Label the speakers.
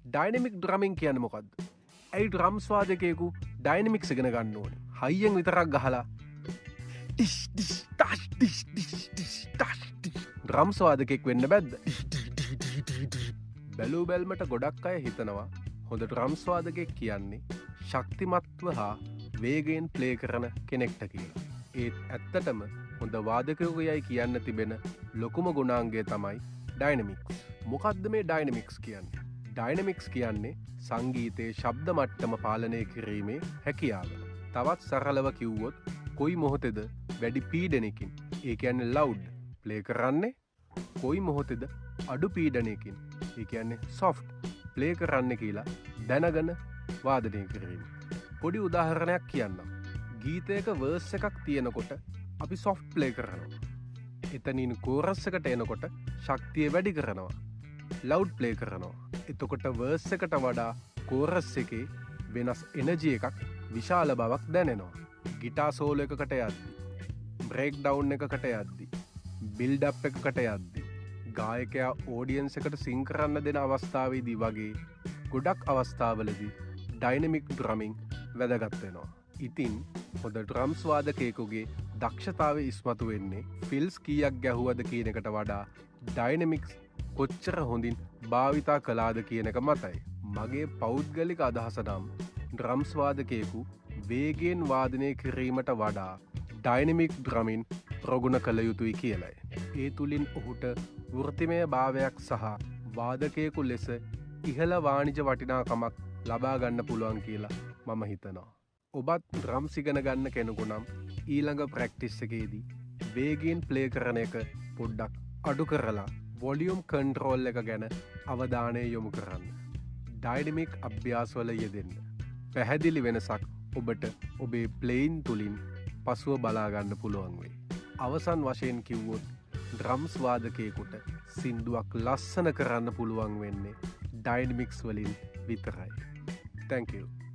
Speaker 1: Dynamic ඩ්‍රමින් කියන්න මොකක්ද? ඇයි ඩ්‍රම් ස්වාදකයකු ඩයිනමික්ස් ඉගෙන ගන්න ඕනේ? හයියෙන් විතරක් ගහලා ඩ්‍රම් ස්වාදකෙක් වෙන්න බැද්ද? බැලූ බැල්මට ගොඩක් අය හිතනවා හොඳ ඩ්‍රම් ස්වාදකෙක් කියන්නේ ශක්තිමත්ව හා වේගයෙන් ප්ලේ කරන කෙනෙක්ට කියලා. ඒත් ඇත්තටම හොඳ වාදකයකු යයි කියන්න තිබෙන ලොකුම ගුණාංගය තමයි ඩයිනමික්ස්. මොකක්ද මේ ඩයිනමික්ස් කියන්නේ? ඩයිනමික්ස් කියන්නේ සංගීතයේ ශබ්ද මට්ටම පාලනය කිරීමේ හැකියාව. තවත් සරලව කිව්වොත් කොයි මොහොතේද වැඩි පීඩනයකින්, ඒ කියන්නේ ලවුඩ් ප්ලේ කරන්නේ, කොයි මොහොතේද අඩු පීඩනයකින්, ඒ කියන්නේ සොෆ්ට් ප්ලේ කරන්න කියලා දැනගෙන වාදනය කිරීම. පොඩි උදාහරණයක් කියන්නම්. ගීතයක වර්ස් එකක් තියෙනකොට අපි සොෆ්ට් ප්ලේ කරනවා. එතනින් කෝරස් එකට එනකොට ශක්තිය වැඩි කරනවා. ලවුඩ් ප්ලේ කරනවා. එතකොට වර්ස් එකට වඩා කෝරස් එකේ වෙනස් එනර්ජි එකක්, විශාල බවක් දැනෙනවා. ගිටාර් සෝලෝ එකකට යද්දි, බ්‍රේක් ඩවුන් එකකට යද්දි, බිල්ඩ් අප් එකකට යද්දි, ගායකයා ඕඩියන්ස් එකට සිං කරන්න දෙන අවස්ථාවේදී වගේ ගොඩක් අවස්ථාවලදී ඩයිනමික් ඩ්‍රමින් වැදගත් වෙනවා. ඉතින් හොඳ ඩ්‍රම්ස් වාදකයෙකුගේ දක්ෂතාවය ඉස්මතු වෙන්නේ ෆිල්ස් කීයක් ගැහුවද කියන එකට වඩා ඩයිනමික්ස් කොච්චර හොඳින් භාවිතා කළාද කියන එක මතයි. මගේ පෞද්ගලික අදහස නම් ඩ්‍රම්ස් වාදකයෙකු වේගයෙන් වාදනය කිරීමට වඩා ඩයිනමික් ඩ්‍රමින් ප්‍රගුණ කළ යුතුයි කියලයි. ඒ තුළින් ඔහුට වෘත්තිමය භාවයක් සහ වාදකයෙකු ලෙස ඉහළ වාණිජ වටිනාකමක් ලබා ගන්න පුළුවන් කියලා මම හිතනවා. ඔබත් ඩ්‍රම්ස් ඉගෙන ගන්න කෙනෙකු නම් ඊළඟ ප්‍රැක්ටිස් එකේදී වේගයෙන් ප්ලේ කරන එක පොඩ්ඩක් අඩු කරලා වොලියුම් කන්ට්‍රෝල් එක ගැන අවධානය යොමු කරන්න. ඩයිනමික් අභ්‍යාසවල යෙදෙන්න. පැහැදිලි වෙනසක් ඔබට ඔබේ ප්ලේන් තුළින් පසුව බලාගන්න පුළුවන් වෙයි. අවසන් වශයෙන් කිව්වොත් ඩ්‍රම්ස් වාදකයෙකුට සින්දුවක් ලස්සන කරන්න පුළුවන් වෙන්නේ ඩයිනමික්ස් වලින් විතරයි. Thank you.